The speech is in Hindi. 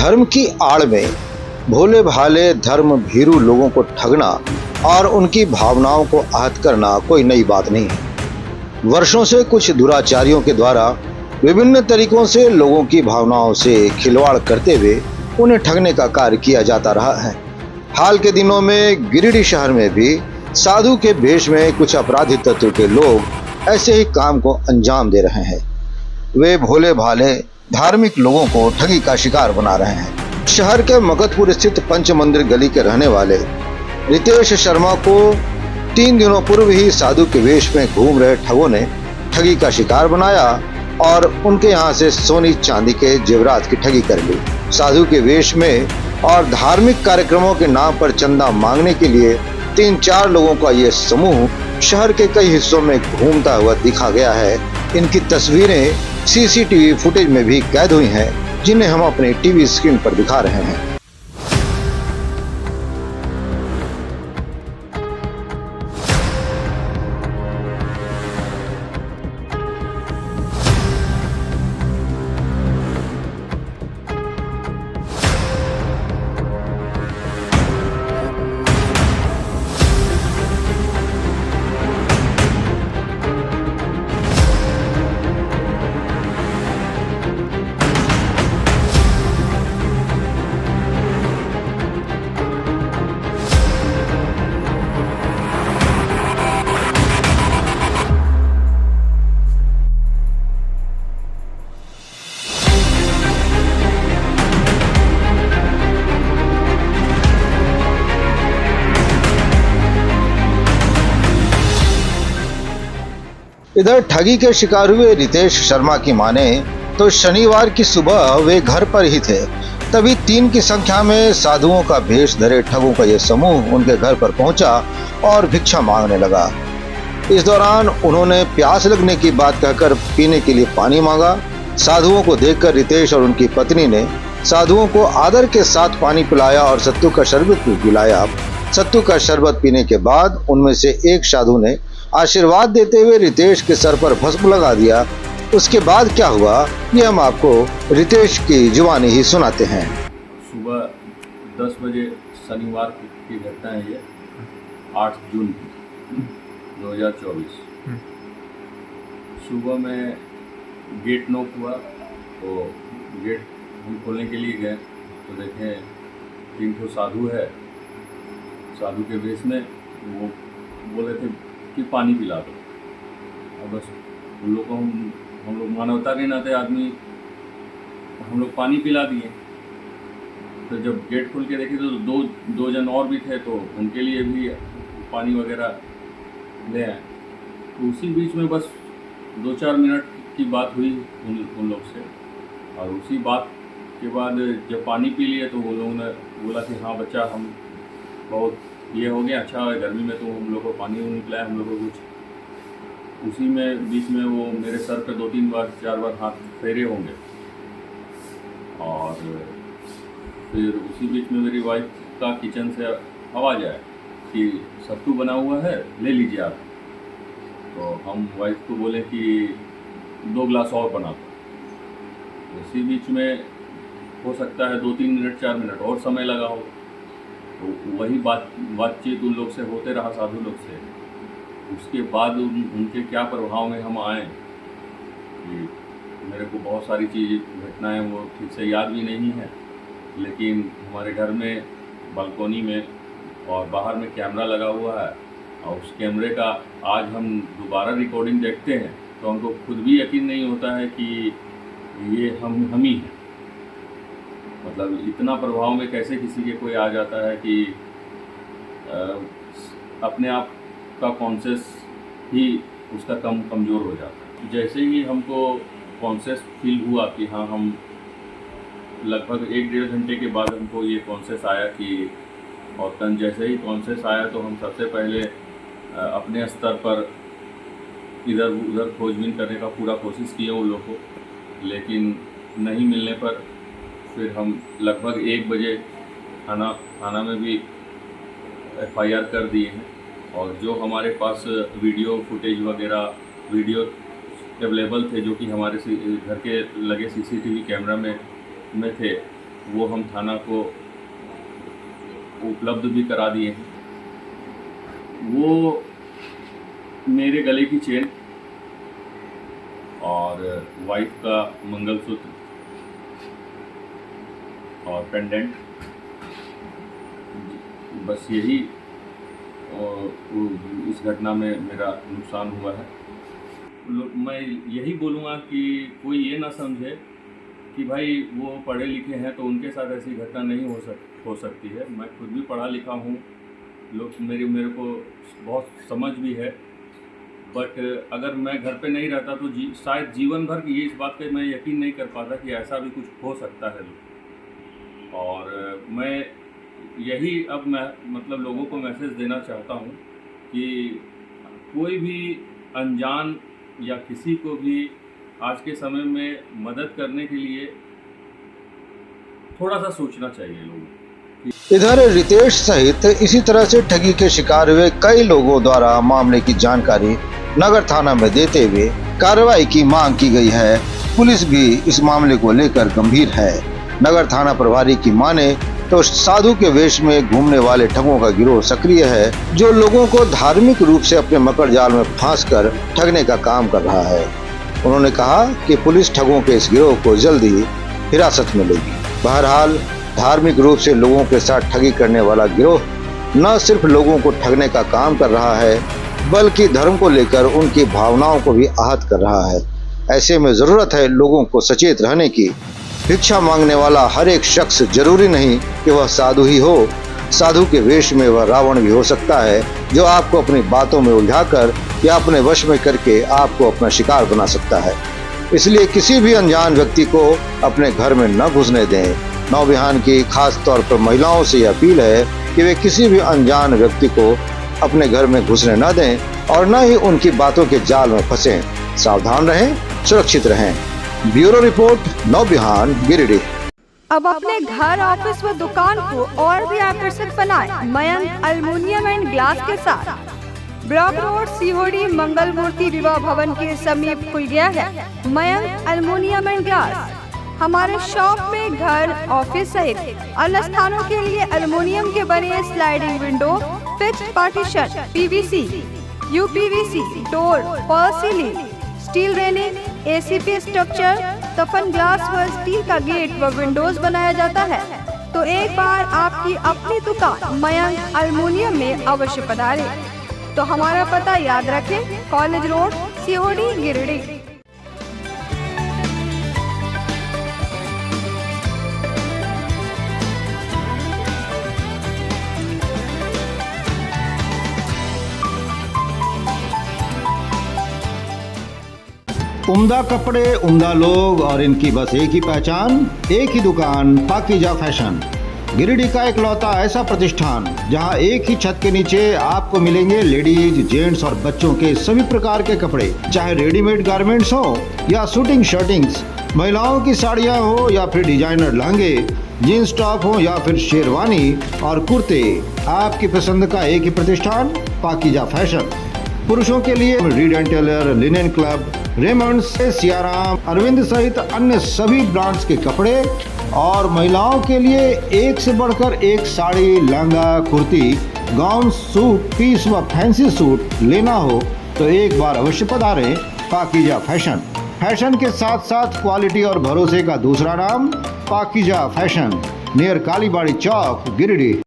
धर्म की आड़ में भोले भाले धर्म भीरू लोगों को ठगना और उनकी भावनाओं को आहत करना कोई नई बात नहीं है। वर्षों से कुछ दुराचारियों के द्वारा विभिन्न तरीकों से लोगों की भावनाओं से खिलवाड़ करते हुए उन्हें ठगने का कार्य किया जाता रहा है। हाल के दिनों में गिरिडीह शहर में भी साधु के भेष में कुछ अपराधी तत्व के लोग ऐसे ही काम को अंजाम दे रहे हैं। वे भोले भाले धार्मिक लोगों को ठगी का शिकार बना रहे हैं। शहर के मगधपुर स्थित पंच मंदिर गली के रहने वाले रितेश शर्मा को 3 दिनों पूर्व ही साधु के वेश में घूम रहे ठगों ने ठगी का शिकार बनाया और उनके यहाँ से सोनी चांदी के जेवरात की ठगी कर ली। साधु के वेश में और धार्मिक कार्यक्रमों के नाम पर चंदा मांगने के लिए 3-4 लोगों का ये समूह शहर के कई हिस्सों में घूमता हुआ दिखा गया है। इनकी तस्वीरें सीसीटीवी फुटेज में भी कैद हुई हैं, जिन्हें हम अपने टीवी स्क्रीन पर दिखा रहे हैं। इधर ठगी के शिकार हुए रितेश शर्मा की माने तो शनिवार की सुबह वे घर पर ही थे, तभी 3 की संख्या में साधुओं का भेष धरे ठगों का यह समूह उनके घर पर पहुंचा और भिक्षा मांगने लगा। इस दौरान उन्होंने प्यास लगने की बात कहकर पीने के लिए पानी मांगा। साधुओं को देखकर रितेश और उनकी पत्नी ने साधुओं को आदर के साथ पानी पिलाया और सत्तू का शरबत भी पिलाया। सत्तू का शरबत पीने के बाद उनमें से एक साधु ने आशीर्वाद देते हुए रितेश के सर पर भस्म लगा दिया। उसके बाद क्या हुआ, ये हम आपको रितेश की जुबानी ही सुनाते हैं। सुबह 10 बजे शनिवार की घटना है ये, 8 जून 2024। सुबह में गेट नॉक हुआ तो गेट हम खोलने के लिए गए तो देखें 3 ठो साधु है। साधु के वेश में वो बोले थे कि पानी पिला दो, और बस उन लोग को हम लोग मानवता के नाते आदमी हम लोग पानी पिला दिए। तो जब गेट खोल के देखे तो दो जन और भी थे, तो उनके लिए भी पानी वगैरह ले आए। तो उसी बीच में बस 2-4 मिनट की बात हुई उन लोग से, और उसी बात के बाद जब पानी पी लिए तो वो लोगों ने बोला कि हाँ बच्चा, हम बहुत ये हो गया, अच्छा है, गर्मी में तो हम लोग को पानी नहीं पिलाया हम लोग को कुछ। उसी में बीच में वो मेरे सर पे 2-3 बार 4 बार हाथ फेरे होंगे, और फिर उसी बीच में मेरी वाइफ का किचन से आवाज़ आया कि सत्तू बना हुआ है, ले लीजिए आप। तो हम वाइफ को बोले कि 2 गिलास और बना दो। उसी बीच में हो सकता है 2-3 मिनट 4 मिनट और समय लगा हो, तो वही बातचीत उन लोग से होते रहा, साधु लोग से। उसके बाद उनके क्या प्रभाव में हम आए कि मेरे को बहुत सारी घटनाएं वो ठीक से याद भी नहीं है, लेकिन हमारे घर में बालकोनी में और बाहर में कैमरा लगा हुआ है, और उस कैमरे का आज हम दोबारा रिकॉर्डिंग देखते हैं तो हमको खुद भी यकीन नहीं होता है कि ये हम ही हैं। मतलब इतना प्रभाव में कैसे किसी के कोई आ जाता है कि अपने आप का कॉन्शियस ही उसका कमज़ोर हो जाता है। जैसे ही हमको कॉन्शियस फील हुआ कि हाँ, हम लगभग 1-1.5 घंटे के बाद हमको ये कॉन्शियस आया कि, और तन जैसे ही कॉन्शियस आया तो हम सबसे पहले अपने स्तर पर इधर उधर खोजबीन करने का पूरा कोशिश किए उन लोग को, लेकिन नहीं मिलने पर फिर हम लगभग 1 बजे थाना में भी FIR कर दिए हैं। और जो हमारे पास वीडियो फुटेज वगैरह वीडियो अवेलेबल थे, जो कि हमारे घर के लगे CCTV कैमरा में थे, वो हम थाना को उपलब्ध भी करा दिए हैं। वो मेरे गले की चेन और वाइफ का मंगलसूत्र और पेंडेंट, बस यही इस घटना में मेरा नुकसान हुआ है। मैं यही बोलूँगा कि कोई ये ना समझे कि भाई वो पढ़े लिखे हैं तो उनके साथ ऐसी घटना नहीं हो सकती है। मैं खुद भी पढ़ा लिखा हूँ, लोग मेरे को बहुत समझ भी है, बट अगर मैं घर पे नहीं रहता तो शायद जीवन भर ये इस बात पे मैं यकीन नहीं कर पाता कि ऐसा भी कुछ हो सकता है। और मैं यही अब मैं मतलब लोगों को मैसेज देना चाहता हूँ कि कोई भी अनजान या किसी को भी आज के समय में मदद करने के लिए थोड़ा सा सोचना चाहिए लोगों को। इधर रितेश सहित इसी तरह से ठगी के शिकार हुए कई लोगों द्वारा मामले की जानकारी नगर थाना में देते हुए कार्रवाई की मांग की गई है। पुलिस भी इस मामले को लेकर गंभीर है। नगर थाना प्रभारी की माने तो साधु के वेश में घूमने वाले ठगों का गिरोह सक्रिय है, जो लोगों को धार्मिक रूप से अपने मकर जाल में फांसकर ठगने का काम कर रहा है। उन्होंने कहा कि पुलिस ठगों के इस गिरोह को जल्द ही हिरासत में लेगी। बहरहाल धार्मिक रूप से लोगों के साथ ठगी करने वाला गिरोह न सिर्फ लोगों को ठगने का काम कर रहा है, बल्कि धर्म को लेकर उनकी भावनाओं को भी आहत कर रहा है। ऐसे में जरूरत है लोगों को सचेत रहने की। भिक्षा मांगने वाला हर एक शख्स जरूरी नहीं कि वह साधु ही हो। साधु के वेश में वह रावण भी हो सकता है, जो आपको अपनी बातों में उलझाकर या अपने वश में करके आपको अपना शिकार बना सकता है। इसलिए किसी भी अनजान व्यक्ति को अपने घर में न घुसने दें। नौबिहान की खास तौर पर महिलाओं से अपील है कि वे किसी भी अनजान व्यक्ति को अपने घर में घुसने न दें और न ही उनकी बातों के जाल में फंसें। सावधान रहें, सुरक्षित रहें। ब्यूरो रिपोर्ट, नौबिहान, गिरिडीह। अब अपने घर, ऑफिस व दुकान को और भी आकर्षक बनाएं मयंक एल्युमिनियम एंड ग्लास के साथ। ब्लॉक रोड, सीहोड़ी, मंगल मूर्ति विवाह भवन के समीप खुल गया है मयंक एल्युमिनियम एंड ग्लास। हमारे शॉप में घर, ऑफिस सहित अन्य स्थानों के लिए एल्युमिनियम के बने sliding window, fixed partition, PVC, UPVC, door, fall ceiling, steel railing, ACP structure, तफन ग्लास व स्टील का गेट व विंडोज बनाया जाता है। तो एक बार आपकी अपनी दुकान मयंक एल्युमिनियम में अवश्य पधारें। तो हमारा पता याद रखें, कॉलेज रोड, सीहोड़ी, गिरिडीह। उम्दा कपड़े, उम्दा लोग और इनकी बस एक ही पहचान, एक ही दुकान, पाकीजा फैशन। गिरिडीह का इकलौता ऐसा प्रतिष्ठान जहां एक ही छत के नीचे आपको मिलेंगे लेडीज, जेंट्स और बच्चों के सभी प्रकार के कपड़े, चाहे रेडीमेड गारमेंट्स हो या शूटिंग शर्टिंग्स, महिलाओं की साड़ियां हो या फिर डिजाइनर लहंगे, जींस टॉप हो या फिर शेरवानी और कुर्ते। आपकी पसंद का एक ही प्रतिष्ठान, पाकीजा फैशन। पुरुषों के लिए Reid and Taylor, Linen Club, Raymonds, Siyaram, Arvind सहित अन्य सभी ब्रांड्स के कपड़े, और महिलाओं के लिए एक से बढ़कर एक sari, lehenga, kurti, gown, suit, piece व फैंसी सूट लेना हो तो एक बार अवश्य पधारें पाकीजा फैशन। फैशन के साथ साथ क्वालिटी और भरोसे का दूसरा नाम पाकीजा फैशन, नियर कालीबाड़ी चौक, गिरिडीह।